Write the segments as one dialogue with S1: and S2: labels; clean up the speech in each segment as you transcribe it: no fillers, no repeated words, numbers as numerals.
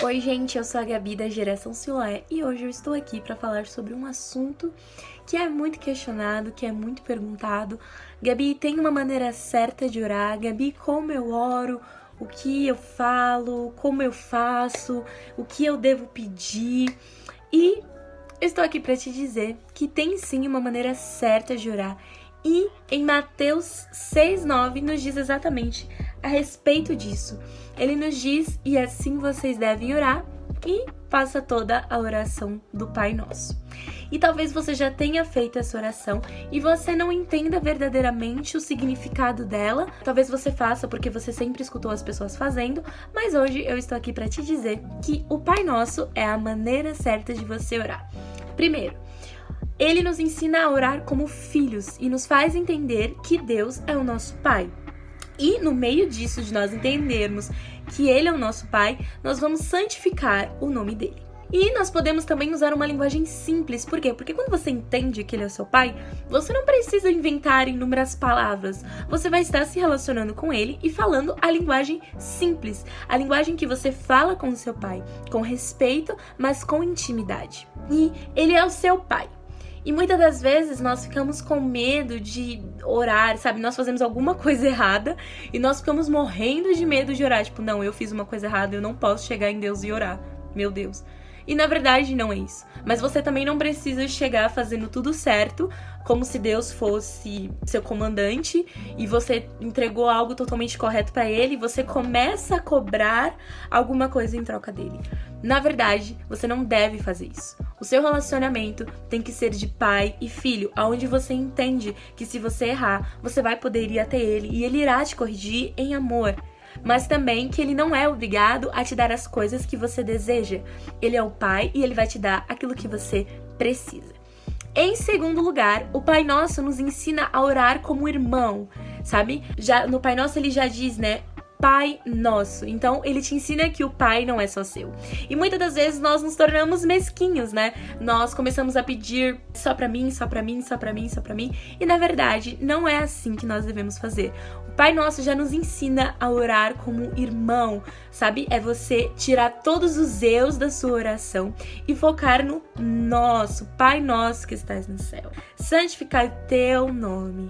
S1: Oi gente, eu sou a Gabi da Geração Siloé e hoje eu estou aqui para falar sobre um assunto que é muito questionado, que é muito perguntado. Gabi, tem uma maneira certa de orar? Gabi, como eu oro? O que eu falo? Como eu faço? O que eu devo pedir? E eu estou aqui para te dizer que tem sim uma maneira certa de orar. E em Mateus 6,9 nos diz exatamente a respeito disso. Ele nos diz, e assim vocês devem orar, e faça toda a oração do Pai Nosso. E talvez você já tenha feito essa oração e você não entenda verdadeiramente o significado dela. Talvez você faça porque você sempre escutou as pessoas fazendo, mas hoje eu estou aqui para te dizer que o Pai Nosso é a maneira certa de você orar. Primeiro, ele nos ensina a orar como filhos e nos faz entender que Deus é o nosso Pai. E no meio disso, de nós entendermos que Ele é o nosso Pai, nós vamos santificar o nome dele. E nós podemos também usar uma linguagem simples. Por quê? Porque quando você entende que Ele é o seu Pai, você não precisa inventar inúmeras palavras. Você vai estar se relacionando com Ele e falando a linguagem simples. A linguagem que você fala com o seu Pai, com respeito, mas com intimidade. E Ele é o seu Pai. E muitas das vezes nós ficamos com medo de orar, sabe? Nós fazemos alguma coisa errada e nós ficamos morrendo de medo de orar. Tipo, não, eu fiz uma coisa errada, eu não posso chegar em Deus e orar. Meu Deus. E na verdade não é isso. Mas você também não precisa chegar fazendo tudo certo, como se Deus fosse seu comandante e você entregou algo totalmente correto pra ele e você começa a cobrar alguma coisa em troca dele. Na verdade, você não deve fazer isso. O seu relacionamento tem que ser de pai e filho, onde você entende que se você errar, você vai poder ir até ele e ele irá te corrigir em amor. Mas também que ele não é obrigado a te dar as coisas que você deseja. Ele é o Pai e ele vai te dar aquilo que você precisa. Em segundo lugar, o Pai Nosso nos ensina a orar como irmão, sabe? Já no Pai Nosso ele já diz, né? Pai Nosso. Então, ele te ensina que o Pai não é só seu. E muitas das vezes nós nos tornamos mesquinhos, né? Nós começamos a pedir só pra mim, só pra mim, só pra mim, só pra mim. E na verdade, não é assim que nós devemos fazer. O Pai Nosso já nos ensina a orar como irmão, sabe? É você tirar todos os eus da sua oração e focar no nosso, Pai Nosso que estás no céu. Santificai o teu nome.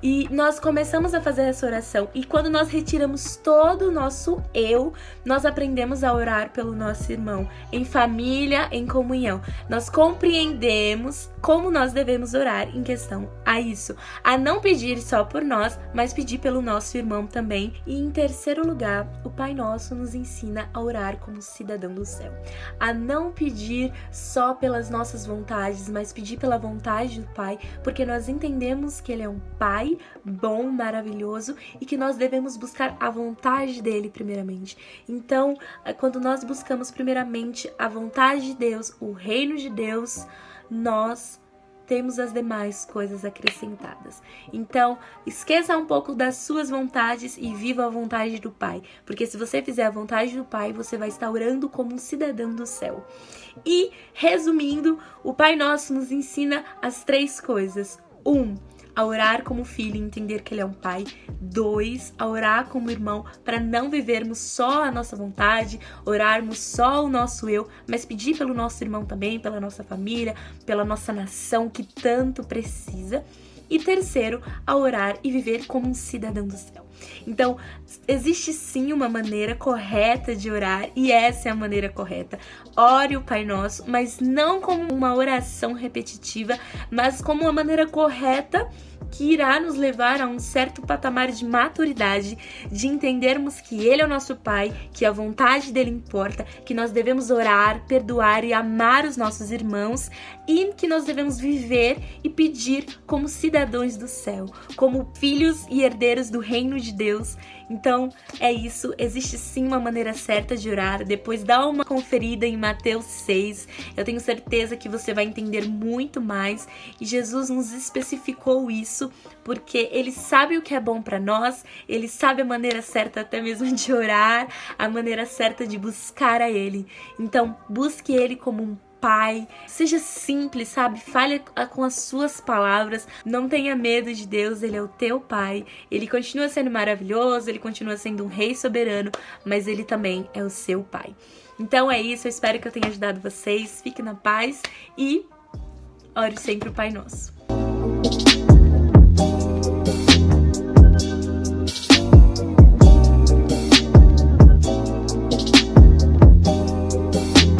S1: E nós começamos a fazer essa oração e quando nós retiramos todo o nosso eu, nós aprendemos a orar pelo nosso irmão, em família, em comunhão. Nós compreendemos como nós devemos orar em questão a isso, a não pedir só por nós, mas pedir pelo nosso irmão também. E em terceiro lugar, o Pai Nosso nos ensina a orar como cidadão do céu, a não pedir só pelas nossas vontades, mas pedir pela vontade do Pai, porque nós entendemos que Ele é um Pai bom, maravilhoso e que nós devemos buscar a vontade dele primeiramente. Então, quando nós buscamos primeiramente a vontade de Deus, o reino de Deus, nós temos as demais coisas acrescentadas. Então, esqueça um pouco das suas vontades e viva a vontade do Pai. Porque se você fizer a vontade do Pai, você vai estar orando como um cidadão do céu. E, resumindo, o Pai Nosso nos ensina as três coisas. 1. A orar como filho e entender que ele é um pai. 2. A orar como irmão para não vivermos só a nossa vontade, orarmos só o nosso eu, mas pedir pelo nosso irmão também, pela nossa família, pela nossa nação que tanto precisa. E terceiro, a orar e viver como um cidadão do céu. Então, existe sim uma maneira correta de orar e essa é a maneira correta. Ore o Pai Nosso, mas não como uma oração repetitiva, mas como uma maneira correta que irá nos levar a um certo patamar de maturidade, de entendermos que Ele é o nosso Pai, que a vontade dEle importa, que nós devemos orar, perdoar e amar os nossos irmãos e que nós devemos viver e pedir como cidadãos do céu, como filhos e herdeiros do reino de Deus. Então, é isso. Existe sim uma maneira certa de orar. Depois dá uma conferida em Mateus 6. Eu tenho certeza que você vai entender muito mais. E Jesus nos especificou isso porque Ele sabe o que é bom para nós. Ele sabe a maneira certa até mesmo de orar, a maneira certa de buscar a Ele. Então, busque Ele como um pai. Seja simples, sabe? Fale com as suas palavras. Não tenha medo de Deus, Ele é o teu pai. Ele continua sendo maravilhoso, Ele continua sendo um rei soberano, mas Ele também é o seu pai. Então é isso, eu espero que eu tenha ajudado vocês. Fique na paz e ore sempre o Pai Nosso.